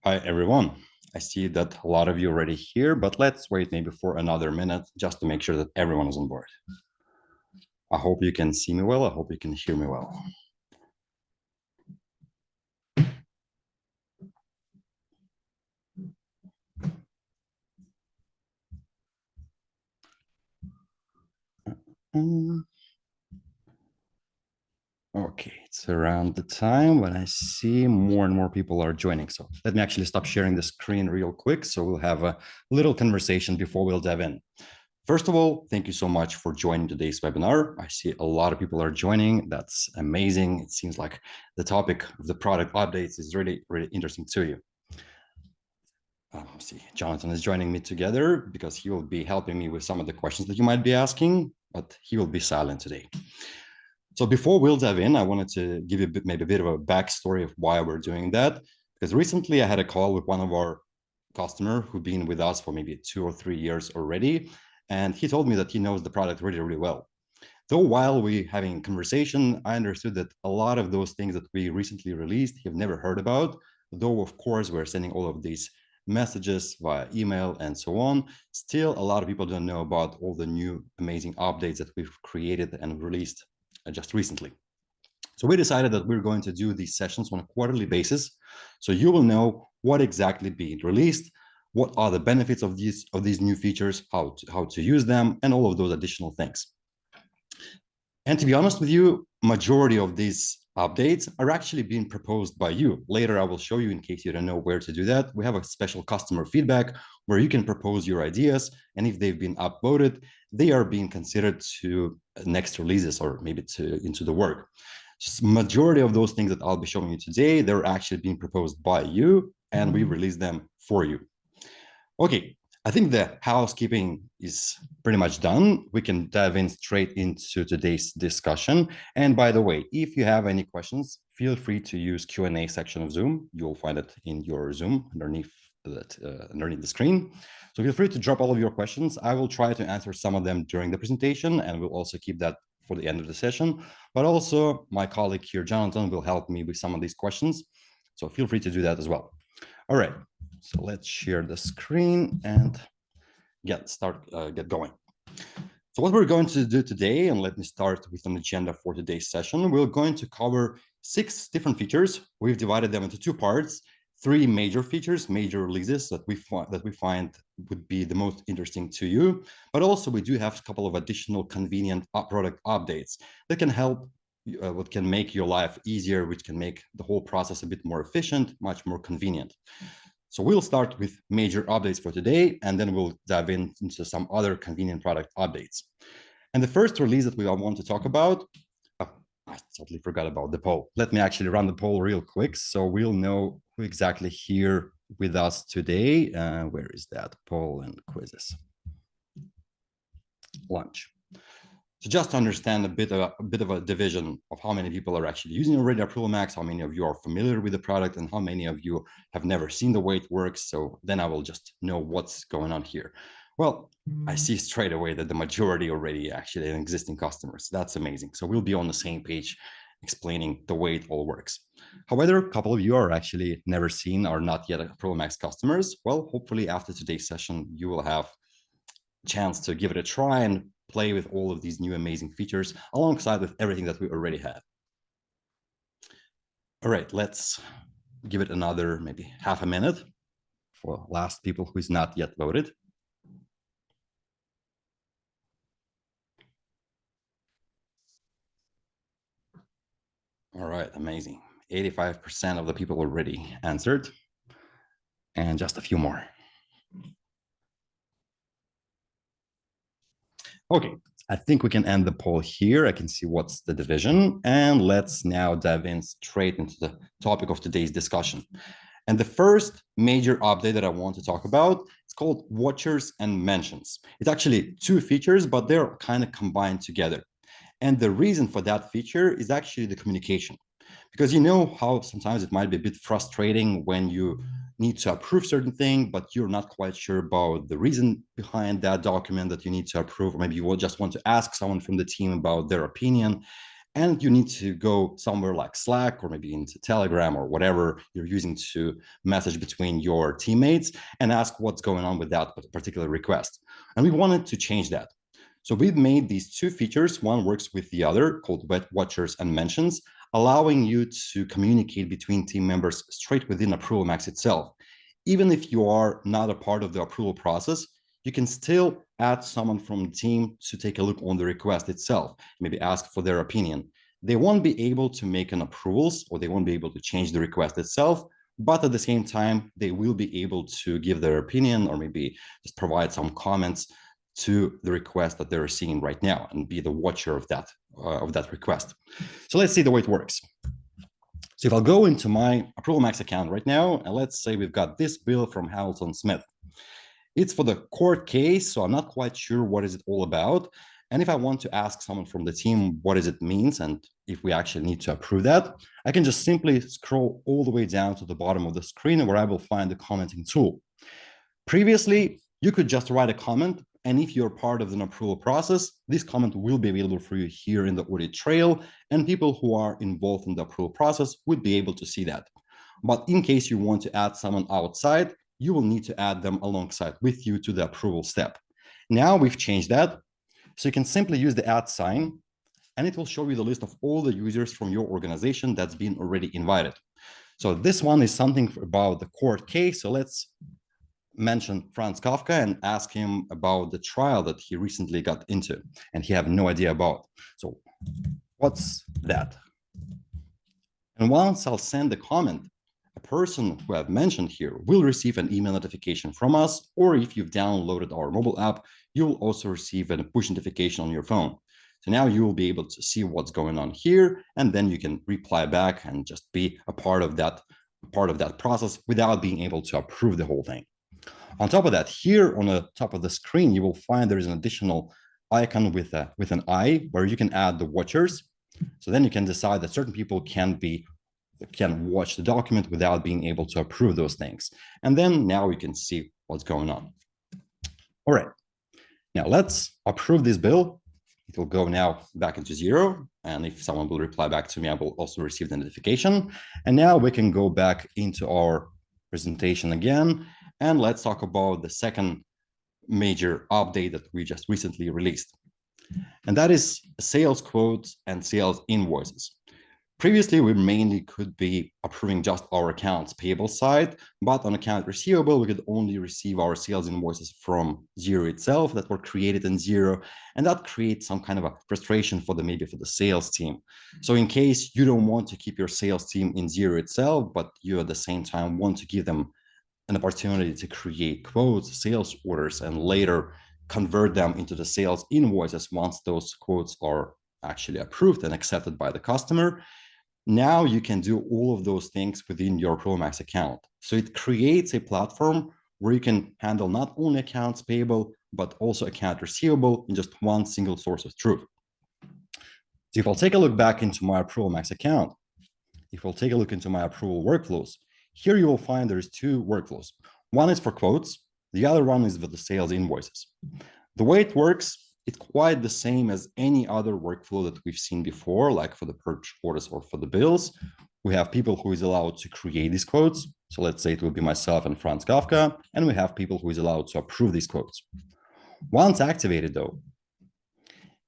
Hi, everyone. I see that a lot of you are already here, but let's wait maybe for another minute just to make sure that everyone is on board. I hope you can see me well. I hope you can hear me well. Okay, it's around the time when I see more and more people are joining. So let me actually stop sharing the screen real quick so we'll have a little conversation before we'll dive in. First of all, thank you so much for joining today's webinar. I see a lot of people are joining. That's amazing. It seems like the topic of the product updates is really, really interesting to you. See, Jonathan is joining me together because he will be helping me with some of the questions that you might be asking, but he will be silent today. So before we'll dive in, I wanted to give you maybe a bit of a backstory of why we're doing that. Because recently I had a call with one of our customers who've been with us for maybe 2 or 3 years already. And he told me that he knows the product really, really well. Though while we having conversation, I understood that a lot of those things that we recently released, he have never heard about. Though, of course, we're sending all of these messages via email and so on. Still, a lot of people don't know about all the new amazing updates that we've created and released just recently. So we decided that we're going to do these sessions on a quarterly basis. So you will know what exactly being released, what are the benefits of these new features, how to use them, and all of those additional things. And to be honest with you, majority of these updates are actually being proposed by you. Later, I will show you in case you don't know where to do that. We have a special customer feedback where you can propose your ideas. And if they've been upvoted, they are being considered to next releases or maybe into the work. So majority of those things that I'll be showing you today, they're actually being proposed by you and we release them for you. Okay, I think the housekeeping is pretty much done. We can dive in straight into today's discussion. And by the way, if you have any questions, feel free to use Q&A section of Zoom. You'll find it in your Zoom underneath the screen. So feel free to drop all of your questions. I will try to answer some of them during the presentation, and we'll also keep that for the end of the session. But also my colleague here, Jonathan, will help me with some of these questions. So feel free to do that as well. All right. So let's share the screen and get going. So what we're going to do today, and let me start with an agenda for today's session. We're going to cover 6 different features. We've divided them into 2 parts, 3 major features, major releases that we find would be the most interesting to you. But also we do have a couple of additional convenient product updates that can help what can make your life easier, which can make the whole process a bit more efficient, much more convenient. So we'll start with major updates for today, and then we'll dive into some other convenient product updates. And the first release that we want to talk about, I totally forgot about the poll. Let me actually run the poll real quick so we'll know who exactly here with us today. Where is that poll and quizzes? Lunch. So just to understand a bit of a division of how many people are actually using already ApprovalMax, how many of you are familiar with the product, and how many of you have never seen the way it works. So then I will just know what's going on here. Well, I see straight away that the majority already actually are existing customers. That's amazing. So we'll be on the same page explaining the way it all works. However, a couple of you are actually never seen or not yet ApprovalMax customers. Well, hopefully after today's session, you will have a chance to give it a try and play with all of these new amazing features alongside with everything that we already had. All right, let's give it another maybe half a minute for last people who's not yet voted. All right, amazing. 85% of the people already answered, and just a few more. Okay, I think we can end the poll here. I can see what's the division, and let's now dive in straight into the topic of today's discussion. And the first major update that I want to talk about, it's called watchers and mentions. It's actually two features, but they're kind of combined together. And the reason for that feature is actually the communication. Because you know how sometimes it might be a bit frustrating when you need to approve certain thing, but you're not quite sure about the reason behind that document that you need to approve, or maybe you will just want to ask someone from the team about their opinion, and you need to go somewhere like Slack or maybe into Telegram or whatever you're using to message between your teammates and ask what's going on with that particular request. And we wanted to change that. So we've made these two features. One works with the other, called wet watchers and mentions, allowing you to communicate between team members straight within ApprovalMax itself. Even if you are not a part of the approval process, you can still add someone from the team to take a look on the request itself, maybe ask for their opinion. They won't be able to make an approvals, or they won't be able to change the request itself, but at the same time, they will be able to give their opinion or maybe just provide some comments to the request that they're seeing right now and be the watcher of that request. So let's see the way it works. So if I'll go into my ApprovalMax account right now, and let's say we've got this bill from Hamilton Smith. It's for the court case, so I'm not quite sure what is it all about. And if I want to ask someone from the team what does it means and if we actually need to approve that, I can just simply scroll all the way down to the bottom of the screen where I will find the commenting tool. Previously, you could just write a comment, and if you're part of an approval process, this comment will be available for you here in the audit trail, and people who are involved in the approval process would be able to see that. But in case you want to add someone outside, you will need to add them alongside with you to the approval step. Now we've changed that. So you can simply use the add sign, and it will show you the list of all the users from your organization that's been already invited. So this one is something about the court case. So let's mention Franz Kafka and ask him about the trial that he recently got into and he have no idea about. So what's that? And once I'll send the comment, a person who I've mentioned here will receive an email notification from us, or if you've downloaded our mobile app, you will also receive a push notification on your phone. So now you will be able to see what's going on here, and then you can reply back and just be a part of that process without being able to approve the whole thing. On top of that, here on the top of the screen, you will find there is an additional icon with an eye where you can add the watchers. So then you can decide that certain people can watch the document without being able to approve those things. And then now we can see what's going on. All right, now let's approve this bill. It will go now back into Xero. And if someone will reply back to me, I will also receive the notification. And now we can go back into our presentation again. And let's talk about the second major update that we just recently released. And that is sales quotes and sales invoices. Previously, we mainly could be approving just our accounts payable side, but on account receivable, we could only receive our sales invoices from Xero itself that were created in Xero. And that creates some kind of a frustration for maybe for the sales team. So in case you don't want to keep your sales team in Xero itself, but you at the same time want to give them an opportunity to create quotes, sales orders, and later convert them into the sales invoices once those quotes are actually approved and accepted by the customer. Now you can do all of those things within your ApprovalMax account. So it creates a platform where you can handle not only accounts payable, but also account receivable in just one single source of truth. So if I'll take a look back into my ApprovalMax account, if we'll take a look into my approval workflows, here you will find there's two workflows. One is for quotes, the other one is for the sales invoices. The way it works, it's quite the same as any other workflow that we've seen before, like for the purchase orders or for the bills. We have people who is allowed to create these quotes. So let's say it will be myself and Franz Kafka, and we have people who is allowed to approve these quotes. Once activated though,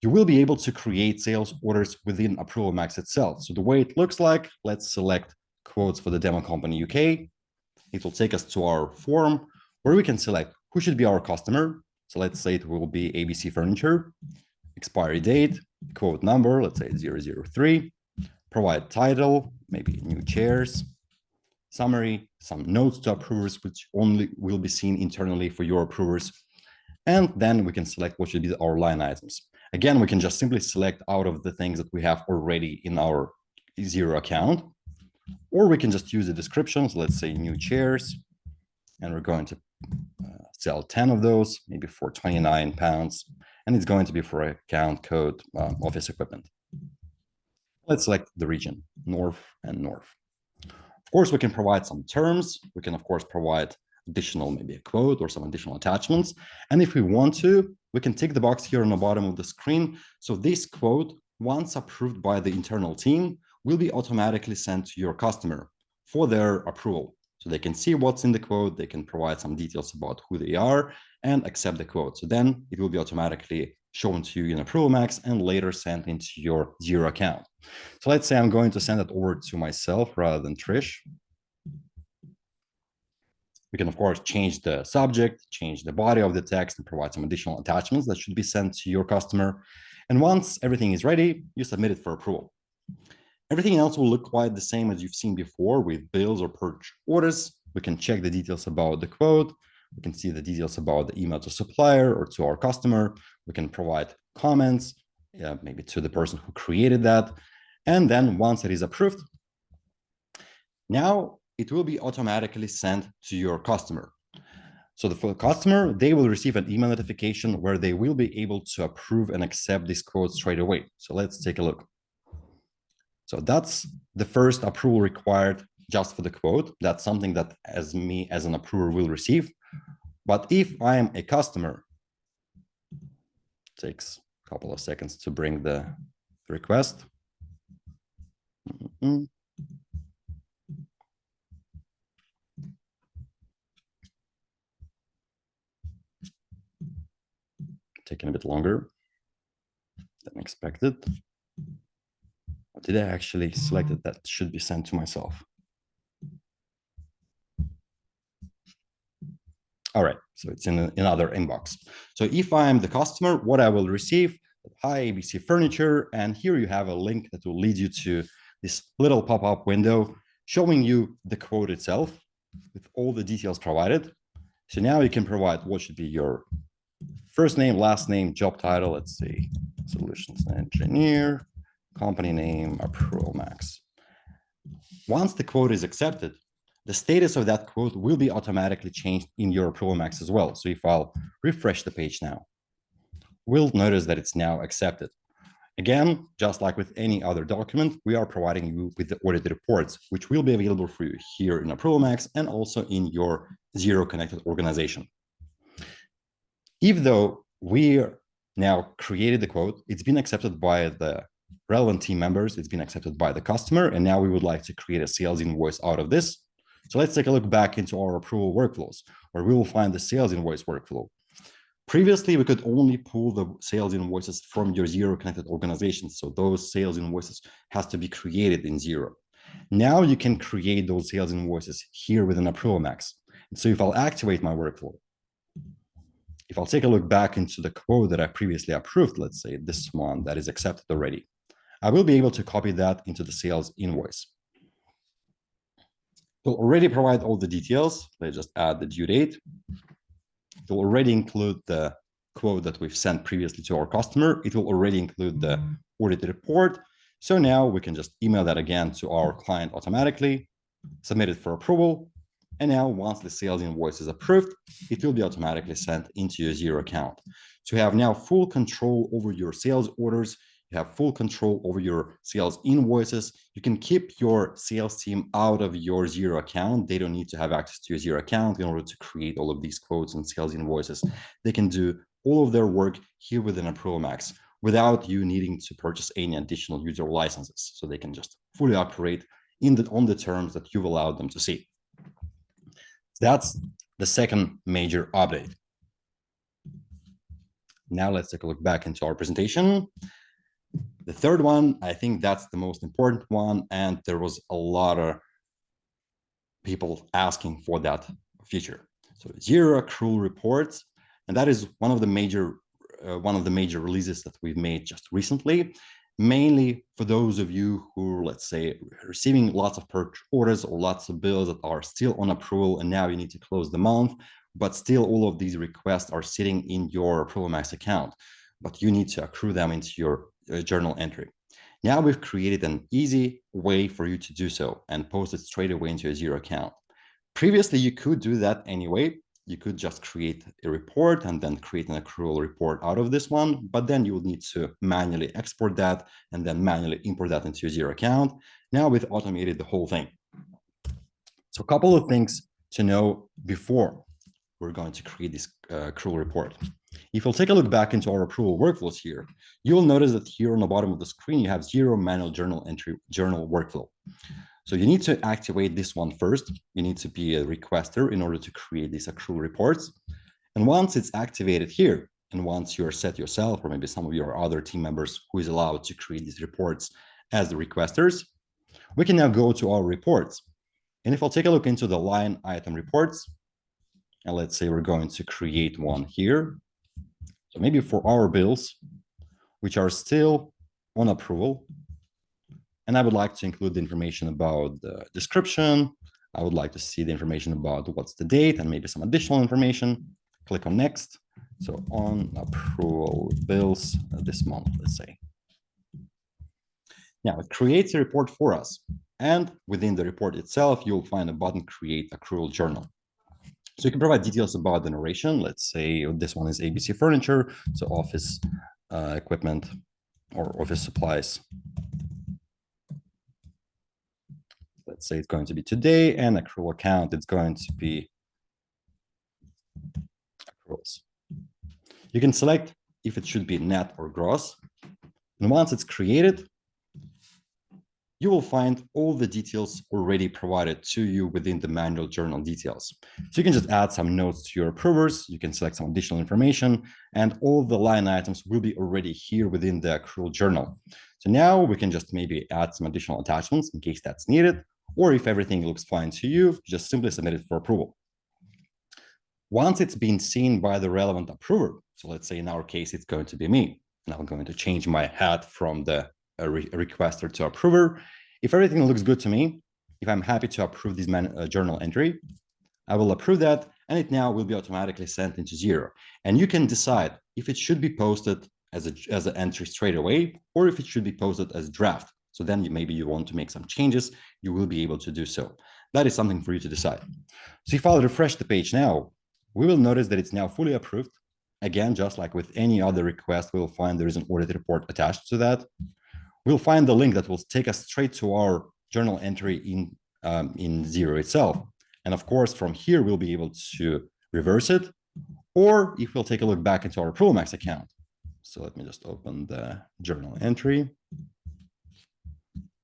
you will be able to create sales orders within ApprovalMax itself. So the way it looks like, let's select quotes for the demo company UK. It will take us to our form where we can select who should be our customer. So let's say it will be ABC Furniture, expiry date, quote number, let's say 003, provide title, maybe new chairs, summary, some notes to approvers, which only will be seen internally for your approvers. And then we can select what should be our line items. Again, we can just simply select out of the things that we have already in our Xero account, or we can just use the descriptions. Let's say new chairs, and we're going to sell 10 of those, maybe for £29, and it's going to be for account code office equipment. Let's select the region, North and North. Of course, we can provide some terms. We can, of course, provide additional, maybe a quote or some additional attachments. And if we want to, we can tick the box here on the bottom of the screen. So this quote, once approved by the internal team, will be automatically sent to your customer for their approval. So they can see what's in the quote, they can provide some details about who they are and accept the quote. So then it will be automatically shown to you in ApprovalMax and later sent into your Xero account. So let's say I'm going to send it over to myself rather than Trish. We can, of course, change the subject, change the body of the text, and provide some additional attachments that should be sent to your customer. And once everything is ready, you submit it for approval. Everything else will look quite the same as you've seen before with bills or purchase orders. We can check the details about the quote. We can see the details about the email to supplier or to our customer. We can provide comments, maybe to the person who created that. And then once it is approved, now it will be automatically sent to your customer. So for the customer, they will receive an email notification where they will be able to approve and accept this quote straight away. So let's take a look. So that's the first approval required just for the quote. That's something that as me as an approver will receive. But if I am a customer, it takes a couple of seconds to bring the request. Taking a bit longer than expected. Or did I actually select it? That should be sent to myself? All right, so it's in another inbox. So if I'm the customer, what I will receive, hi, ABC Furniture, and here you have a link that will lead you to this little pop-up window showing you the quote itself with all the details provided. So now you can provide what should be your first name, last name, job title, let's see, solutions engineer, company name, ApprovalMax. Once the quote is accepted, the status of that quote will be automatically changed in your ApprovalMax as well. So if I'll refresh the page now, we'll notice that it's now accepted. Again, just like with any other document, we are providing you with the audited reports, which will be available for you here in ApprovalMax and also in your Xero connected organization. Even though we now created the quote, it's been accepted by the relevant team members, it's been accepted by the customer, and now we would like to create a sales invoice out of this. So let's take a look back into our approval workflows, where we will find the sales invoice workflow. Previously, we could only pull the sales invoices from your Xero connected organization. So those sales invoices has to be created in Xero. Now you can create those sales invoices here within ApprovalMax. So if I'll activate my workflow, if I'll take a look back into the quote that I previously approved, let's say this one that is accepted already, I will be able to copy that into the sales invoice. It'll already provide all the details. Let's just add the due date. It will already include the quote that we've sent previously to our customer. It will already include the audited report. So now we can just email that again to our client automatically, submit it for approval. And now once the sales invoice is approved, it will be automatically sent into your Xero account. So you have now full control over your sales orders. You have full control over your sales invoices. You can keep your sales team out of your Xero account. They don't need to have access to your Xero account in order to create all of these quotes and sales invoices. They can do all of their work here within ApprovalMax without you needing to purchase any additional user licenses. So they can just fully operate on the terms that you've allowed them to see. That's the second major update. Now let's take a look back into our presentation. The third one, I think that's the most important one, and there was a lot of people asking for that feature. So Xero accrual reports, and that is one of the major releases that we've made just recently, mainly for those of you who, let's say, receiving lots of purchase orders or lots of bills that are still on approval, and now you need to close the month, but still all of these requests are sitting in your ApprovalMax account, but you need to accrue them into your journal entry. Now we've created an easy way for you to do so and post it straight away into your Xero account. Previously, you could do that anyway. You could just create a report and then create an accrual report out of this one, but then you will need to manually export that and then manually import that into your Xero account. Now we've automated the whole thing. So a couple of things to know before we're going to create this accrual report. If you'll take a look back into our approval workflows here, you'll notice that here on the bottom of the screen, you have Xero manual journal entry journal workflow. So you need to activate this one first. You need to be a requester in order to create these accrual reports. And once it's activated here, and once you're set yourself, or maybe some of your other team members who is allowed to create these reports as the requesters, we can now go to our reports. And if I'll take a look into the line item reports, and let's say we're going to create one here. So maybe for our bills, which are still on approval, and I would like to include the information about the description. I would like to see the information about what's the date and maybe some additional information. Click on next. So on approval bills this month, let's say. Now it creates a report for us. And within the report itself, you'll find a button, create accrual journal. So you can provide details about the narration. Let's say this one is ABC Furniture, so office equipment or office supplies. Let's say it's going to be today, and accrual account, it's going to be accruals. You can select if it should be net or gross. And once it's created, you will find all the details already provided to you within the manual journal details. So you can just add some notes to your approvers, you can select some additional information, and all the line items will be already here within the accrual journal. So now we can just maybe add some additional attachments in case that's needed, or if everything looks fine to you, just simply submit it for approval. Once it's been seen by the relevant approver, so let's say in our case, it's going to be me, and I'm going to change my hat from the requester to approver. If everything looks good to me, if I'm happy to approve this journal entry, I will approve that, and it now will be automatically sent into Xero. And you can decide if it should be posted as an entry straight away, or if it should be posted as draft. So then maybe you want to make some changes, you will be able to do so. That is something for you to decide. So if I'll refresh the page now, we will notice that it's now fully approved. Again, just like with any other request, we'll find there is an audit report attached to that. We'll find the link that will take us straight to our journal entry in Xero itself. And of course, from here, we'll be able to reverse it, or if we'll take a look back into our ApprovalMax account. So let me just open the journal entry.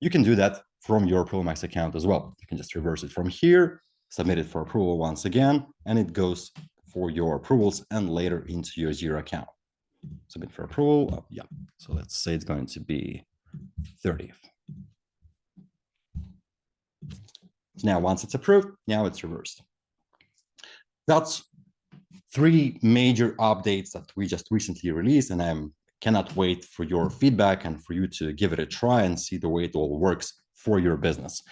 You can do that from your ApprovalMax account as well. You can just reverse it from here, submit it for approval once again, and it goes for your approvals and later into your Xero account. Submit for approval. Oh, yeah. So let's say it's going to be 30th. So now once it's approved, now it's reversed. That's 3 major updates that we just recently released, and I cannot wait for your feedback and for you to give it a try and see the way it all works for your business.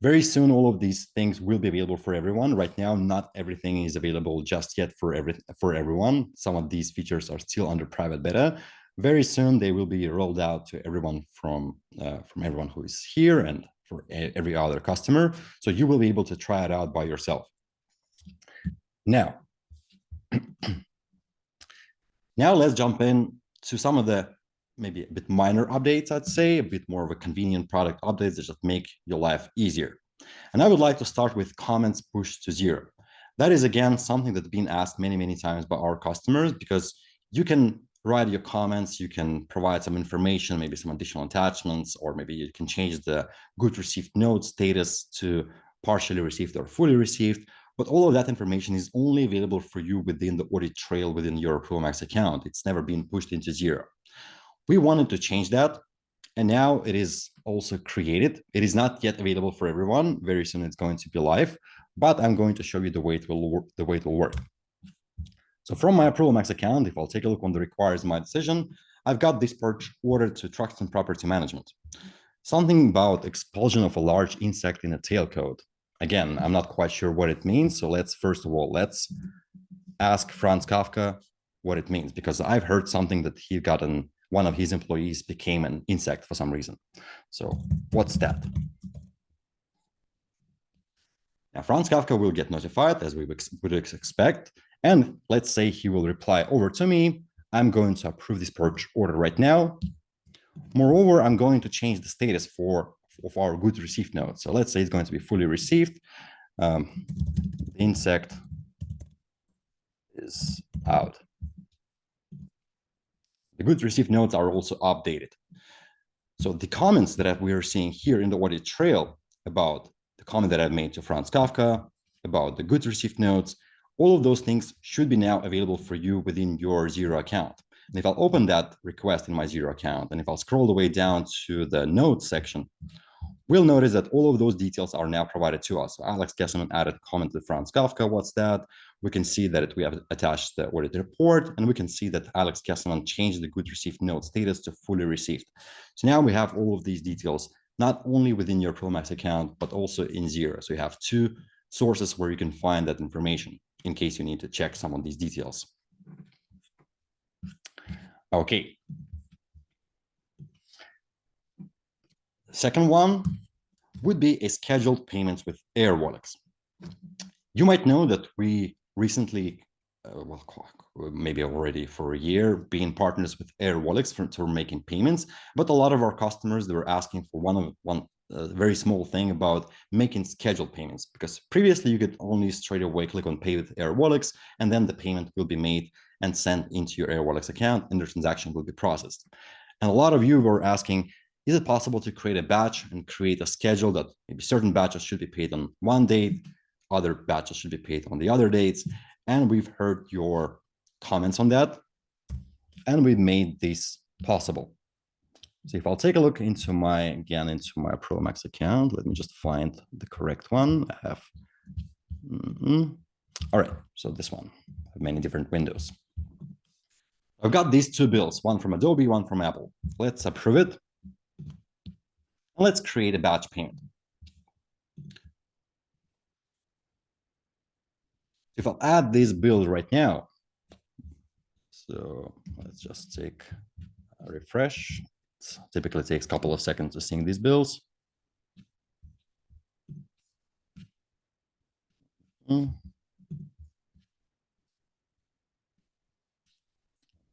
Very soon, all of these things will be available for everyone. Right now, not everything is available just yet for everyone. Some of these features are still under private beta. Very soon, they will be rolled out to everyone from everyone who is here and for every other customer. So you will be able to try it out by yourself. Now, now let's jump in to some of the maybe a bit minor updates, I'd say, a bit more of a convenient product updates that just make your life easier. And I would like to start with comments pushed to Xero. That is, again, something that's been asked many, many times by our customers, because you can write your comments, you can provide some information, maybe some additional attachments, or maybe you can change the good received note status to partially received or fully received. But all of that information is only available for you within the audit trail within your ApprovalMax account. It's never been pushed into Xero. We wanted to change that, and now it is also created. It is not yet available for everyone. Very soon it's going to be live, but I'm going to show you the way it will work. So from my ApprovalMax account, if I'll take a look on the requires my decision, I've got this purge ordered to trust and property management. Something about expulsion of a large insect in a tailcode. Again, I'm not quite sure what it means. So let's first of all, let's ask Franz Kafka what it means, because I've heard something that he got one of his employees became an insect for some reason. So what's that? Now, Franz Kafka will get notified, as we would expect. And let's say he will reply over to me. I'm going to approve this purge order right now. Moreover, I'm going to change the status of our good received note. So let's say it's going to be fully received. The insect is out. The goods received notes are also updated. So the comments that we are seeing here in the audit trail about the comment that I've made to Franz Kafka, about the goods received notes, all of those things should be now available for you within your Xero account. And if I'll open that request in my Xero account, and if I'll scroll the way down to the notes section, we'll notice that all of those details are now provided to us. So Alex Kesselman added a comment to Franz Kafka. What's that? We can see that we have attached the audit report, and we can see that Alex Kesselman changed the good received note status to fully received. So now we have all of these details, not only within your ApprovalMax account, but also in Xero. So you have two sources where you can find that information in case you need to check some of these details. Okay. Second one would be a scheduled payments with Airwallex. You might know that we recently, well, maybe already for a year, being partners with Airwallex for making payments, but a lot of our customers, they were asking for one very small thing about making scheduled payments, because previously you could only straight away click on pay with Airwallex, and then the payment will be made and sent into your Airwallex account, and the transaction will be processed. And a lot of you were asking, is it possible to create a batch and create a schedule that maybe certain batches should be paid on one date, other batches should be paid on the other dates? And we've heard your comments on that, and we've made this possible. So if I'll take a look into my ApprovalMax account, let me just find the correct one. I have, all right, so this one, I have many different windows. I've got these two bills, one from Adobe, one from Apple. Let's approve it. Let's create a batch payment. If I'll add these bills right now, so let's just take a refresh. It typically takes a couple of seconds to sync these bills.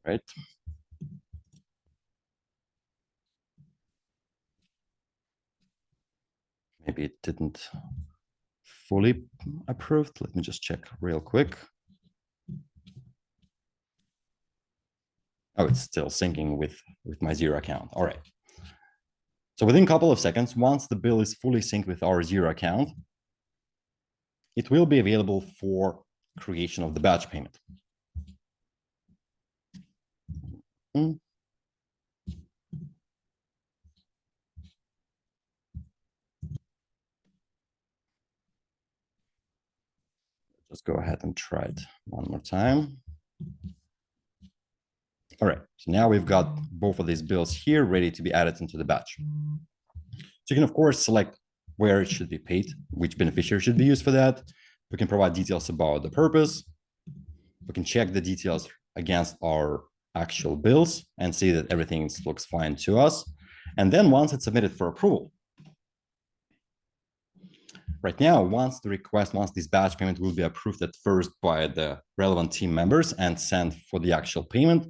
Right. Maybe it didn't fully approved. Let me just check real quick. Oh, it's still syncing with my Xero account. All right. So within a couple of seconds, once the bill is fully synced with our Xero account, it will be available for creation of the batch payment. Just go ahead and try it one more time. All right, so now we've got both of these bills here ready to be added into the batch. So you can, of course, select where it should be paid, which beneficiary should be used for that. We can provide details about the purpose. We can check the details against our actual bills and see that everything looks fine to us. And then once it's submitted for approval, right now, once this batch payment will be approved at first by the relevant team members and sent for the actual payment,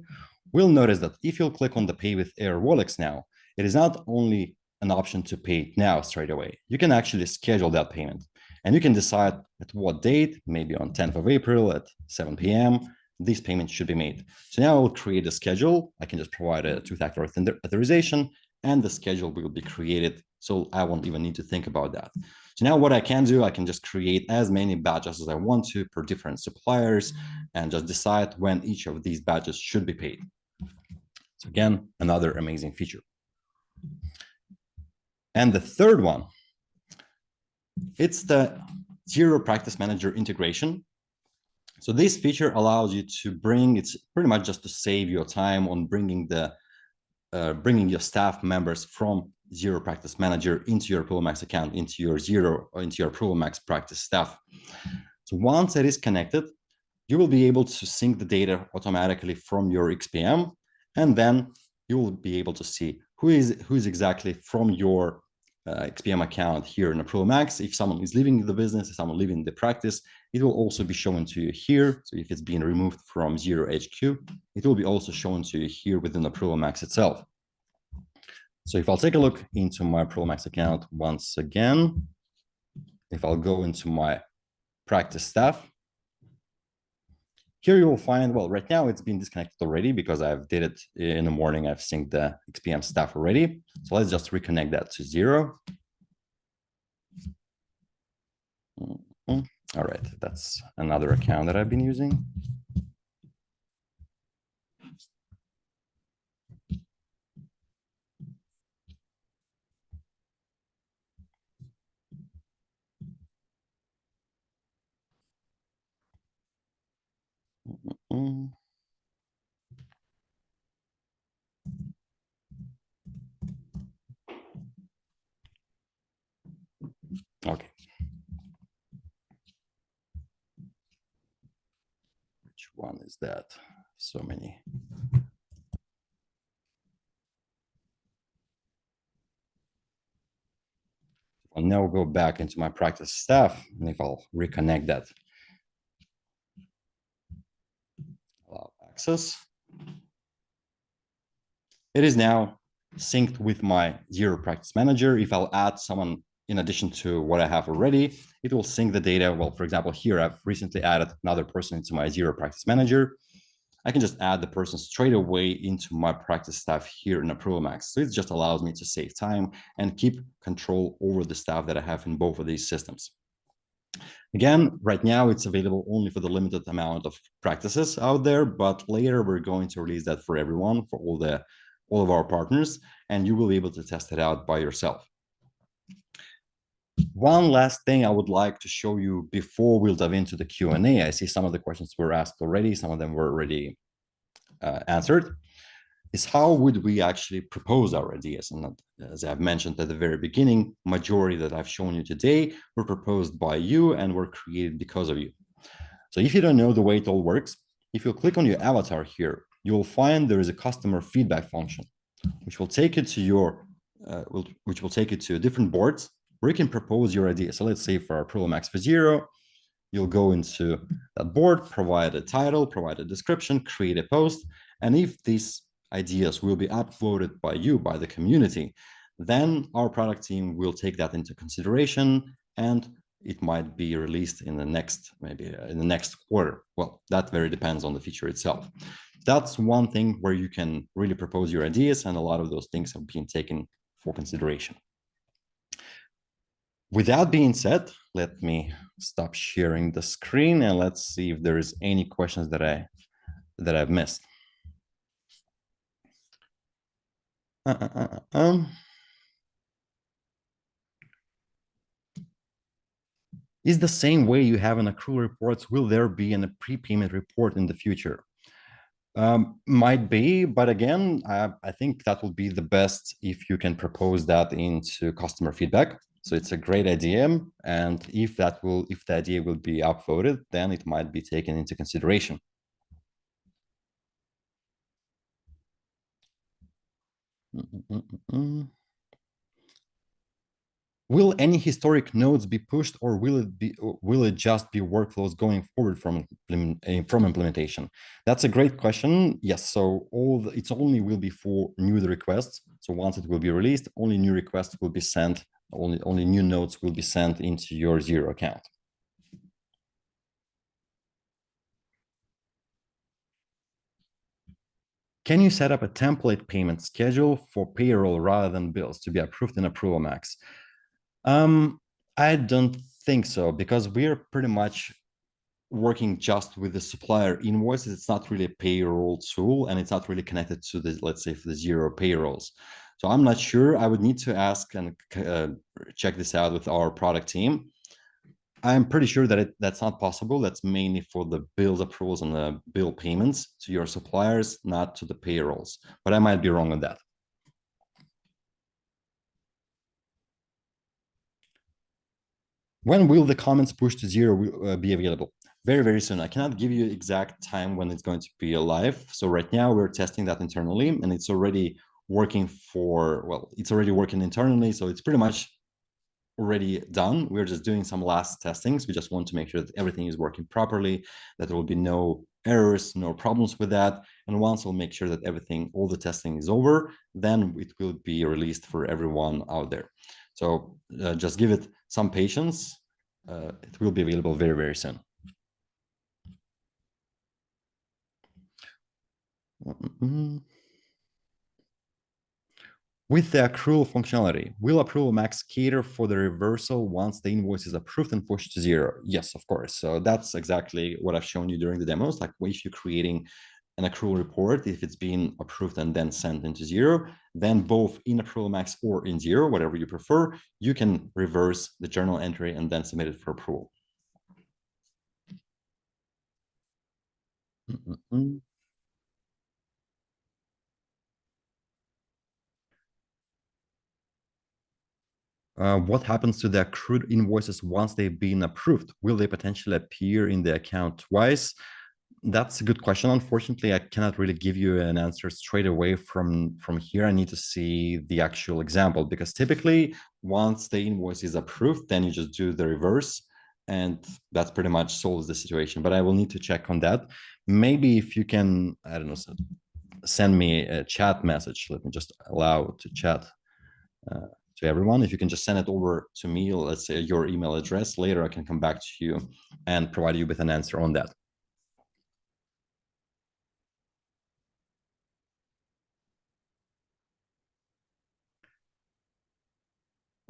we'll notice that if you'll click on the Pay with Airwallex now, it is not only an option to pay it now straight away. You can actually schedule that payment, and you can decide at what date, maybe on 10th of April at 7 p.m., these payments should be made. So now I'll create a schedule. I can just provide a two-factor authorization, and the schedule will be created. So I won't even need to think about that. So now what I can do, I can just create as many badges as I want to per different suppliers and just decide when each of these badges should be paid. So again, another amazing feature. And the third one, it's the Xero Practice Manager integration. So this feature allows you to bring, it's pretty much just to save your time on bringing your staff members from Xero Practice Manager into your ApprovalMax account, into your Xero or into your ApprovalMax practice staff. So once it is connected, you will be able to sync the data automatically from your XPM, and then you will be able to see who is exactly from your XPM account here in ApprovalMax. If someone is leaving the business, if someone leaving the practice, it will also be shown to you here. So if it's being removed from Xero HQ, it will be also shown to you here within ApprovalMax itself. So if I'll take a look into my ApprovalMax account once again, if I'll go into my practice staff, here you will find, well, right now it's been disconnected already because I've did it in the morning. I've synced the XPM staff already. So let's just reconnect that to Xero. All right, that's another account that I've been using. Okay. Which one is that? So many. I'll now go back into my practice staff, and if I'll reconnect that, allow access. It is now synced with my Xero Practice Manager. If I'll add someone in addition to what I have already, it will sync the data. Well, for example, here I've recently added another person into my Xero Practice Manager. I can just add the person straight away into my practice staff here in ApprovalMax. So it just allows me to save time and keep control over the staff that I have in both of these systems. Again, right now it's available only for the limited amount of practices out there, but later we're going to release that for everyone, for all of our partners, and you will be able to test it out by yourself. One last thing I would like to show you before we'll dive into the Q&A. I see some of the questions were asked already, some of them were already answered, is how would we actually propose our ideas? And as I've mentioned at the very beginning, majority that I've shown you today were proposed by you and were created because of you. So if you don't know the way it all works, if you click on your avatar here, you will find there is a customer feedback function, which will take you to your, which will take you to different boards where you can propose your idea. So let's say for our ApprovalMax for Xero, you'll go into that board, provide a title, provide a description, create a post. And if these ideas will be upvoted by you, by the community, then our product team will take that into consideration and it might be released in the next, maybe in the next quarter. Well, that very depends on the feature itself. That's one thing where you can really propose your ideas, and a lot of those things have been taken for consideration. With that being said, let me stop sharing the screen and let's see if there is any questions that I've missed. Is the same way you have an accrual reports, will there be a prepayment report in the future? Might be, but again, I think that will be the best if you can propose that into customer feedback. So it's a great idea, and if the idea will be upvoted, then it might be taken into consideration. Will any historic nodes be pushed, or will it just be workflows going forward from implementation? That's a great question. Yes, so it's only will be for new requests. So once it will be released, only new requests will be sent. Only new nodes will be sent into your Xero account. Can you set up a template payment schedule for payroll rather than bills to be approved in ApprovalMax? Um, I don't think so, because we're pretty much working just with the supplier invoices. It's not really a payroll tool, and it's not really connected to the, let's say, for the Xero payrolls. So I'm not sure. I would need to ask and check this out with our product team. I'm pretty sure that that's not possible. That's mainly for the bills approvals and the bill payments to your suppliers, not to the payrolls. But I might be wrong on that. When will the comments push to Xero be available? Very, very soon. I cannot give you exact time when it's going to be live. So right now we're testing that internally, and it's already working it's already working internally. So it's pretty much already done. We're just doing some last testings. We just want to make sure that everything is working properly, that there will be no errors, no problems with that. And once we'll make sure that all the testing is over, then it will be released for everyone out there. So just give it some patience. It will be available very, very soon. With the accrual functionality, will ApprovalMax cater for the reversal once the invoice is approved and pushed to Xero? Yes, of course. So that's exactly what I've shown you during the demos. Like if you're creating an accrual report, if it's been approved and then sent into Xero, then both in ApprovalMax or in Xero, whatever you prefer, you can reverse the journal entry and then submit it for approval. What happens to the accrued invoices once they've been approved? Will they potentially appear in the account twice? That's a good question. Unfortunately, I cannot really give you an answer straight away from here. I need to see the actual example, because typically once the invoice is approved, then you just do the reverse, and that pretty much solves the situation. But I will need to check on that. Maybe if you can, I don't know, send me a chat message. Let me just allow to chat to everyone. If you can just send it over to me, let's say your email address, later I can come back to you and provide you with an answer on that.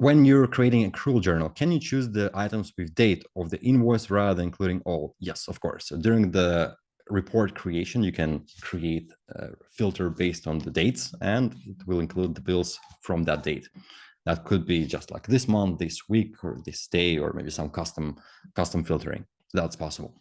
When you're creating a accrual journal, can you choose the items with date of the invoice rather than including all? Yes, of course. So during the report creation, you can create a filter based on the dates, and it will include the bills from that date. That could be just like this month, this week, or this day, or maybe some custom filtering. So that's possible.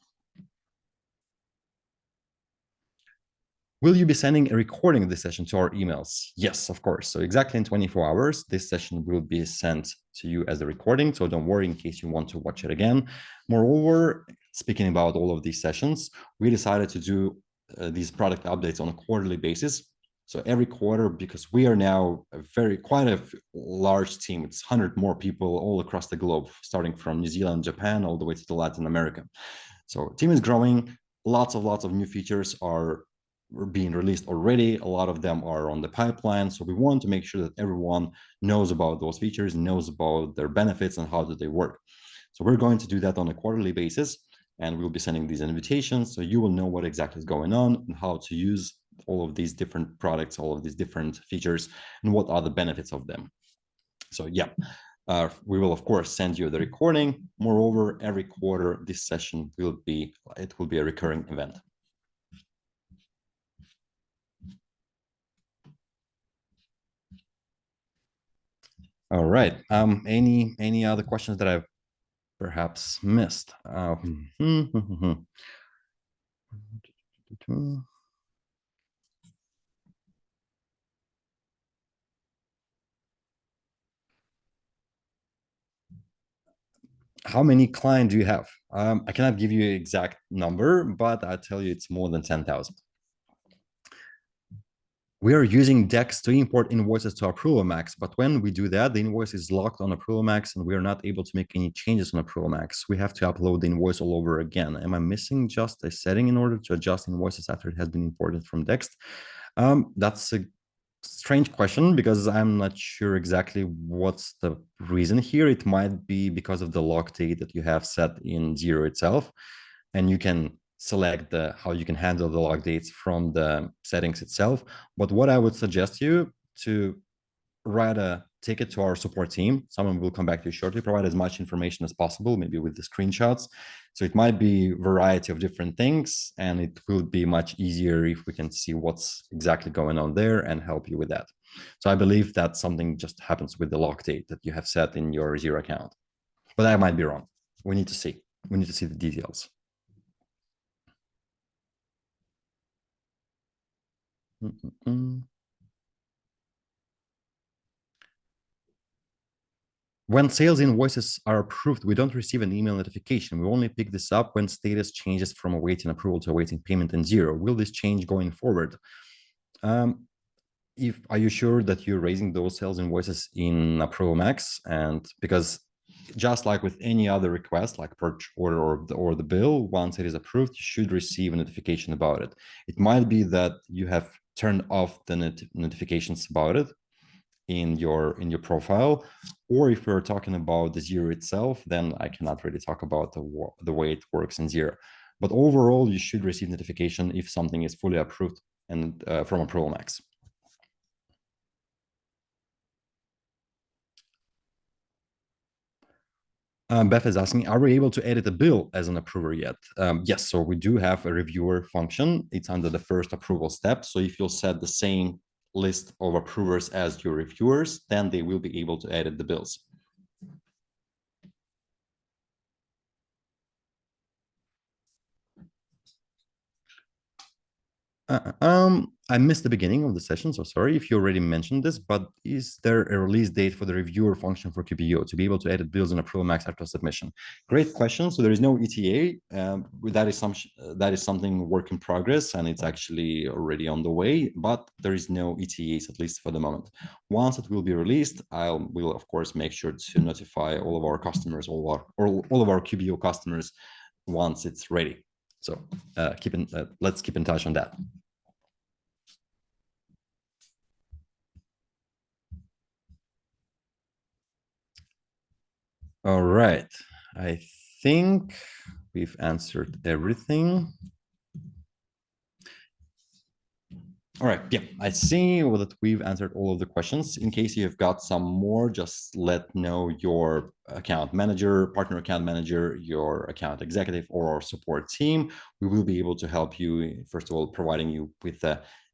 Will you be sending a recording of this session to our emails? Yes, of course. So exactly in 24 hours, this session will be sent to you as a recording. So don't worry in case you want to watch it again. Moreover, speaking about all of these sessions, we decided to do these product updates on a quarterly basis. So every quarter, because we are now quite a large team, it's 100 more people all across the globe, starting from New Zealand, Japan, all the way to Latin America. So team is growing. Lots of new features are being released already. A lot of them are on the pipeline. So we want to make sure that everyone knows about those features, knows about their benefits and how do they work. So we're going to do that on a quarterly basis, and we'll be sending these invitations. So you will know what exactly is going on and how to use all of these different products, all of these different features, and what are the benefits of them. So yeah, we will of course send you the recording. Moreover, every quarter, this session will be a recurring event. All right. Any other questions that I've perhaps missed? How many clients do you have? I cannot give you an exact number, but I tell you it's more than 10,000. We are using Dex to import invoices to ApprovalMax, but when we do that, the invoice is locked on ApprovalMax and we are not able to make any changes on ApprovalMax. We have to upload the invoice all over again. Am I missing just a setting in order to adjust invoices after it has been imported from Dex? That's a strange question because I'm not sure exactly what's the reason here. It might be because of the log date that you have set in Xero itself, and you can select how you can handle the log dates from the settings itself. But what I would suggest you to write a ticket to our support team. Someone will come back to you shortly, provide as much information as possible, maybe with the screenshots. So it might be a variety of different things, and it will be much easier if we can see what's exactly going on there and help you with that. So I believe that something just happens with the log date that you have set in your Xero account, but I might be wrong. We need to see. We need to see the details. When sales invoices are approved, we don't receive an email notification. We only pick this up when status changes from awaiting approval to awaiting payment in Xero. Will this change going forward? Are you sure that you're raising those sales invoices in ApprovalMax? And because just like with any other request, like purchase order or the bill, once it is approved, you should receive a notification about it. It might be that you have turned off the notifications about it in your profile, or if we're talking about the Xero itself, then I cannot really talk about the way it works in Xero. But overall, you should receive notification if something is fully approved and from ApprovalMax. Beth is asking, are we able to edit a bill as an approver yet? Yes, so we do have a reviewer function. It's under the first approval step. So if you'll set the same list of approvers as your reviewers, then they will be able to edit the bills. I missed the beginning of the session, so sorry if you already mentioned this, but is there a release date for the reviewer function for QBO to be able to edit bills in ApprovalMax after submission? Great question. So there is no ETA. That is something work in progress, and it's actually already on the way, but there is no ETAs, at least for the moment. Once it will be released, will of course make sure to notify all of our customers, all of our QBO customers once it's ready. So let's keep in touch on that. All right. I think we've answered everything. All right. Yeah, I see that we've answered all of the questions. In case you've got some more, just let know your account manager, partner account manager, your account executive, or our support team. We will be able to help you, first of all, providing you with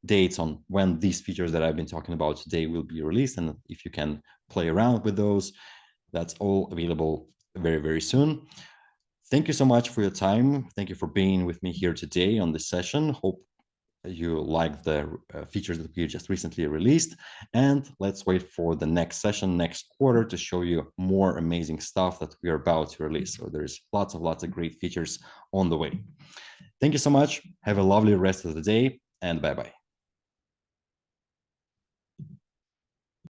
dates on when these features that I've been talking about today will be released. And if you can play around with those, that's all available very, very soon. Thank you so much for your time. Thank you for being with me here today on this session. Hope you like the features that we just recently released, and let's wait for the next session next quarter to show you more amazing stuff that we are about to release. So there's lots of great features on the way. Thank you so much. Have a lovely rest of the day, and bye-bye.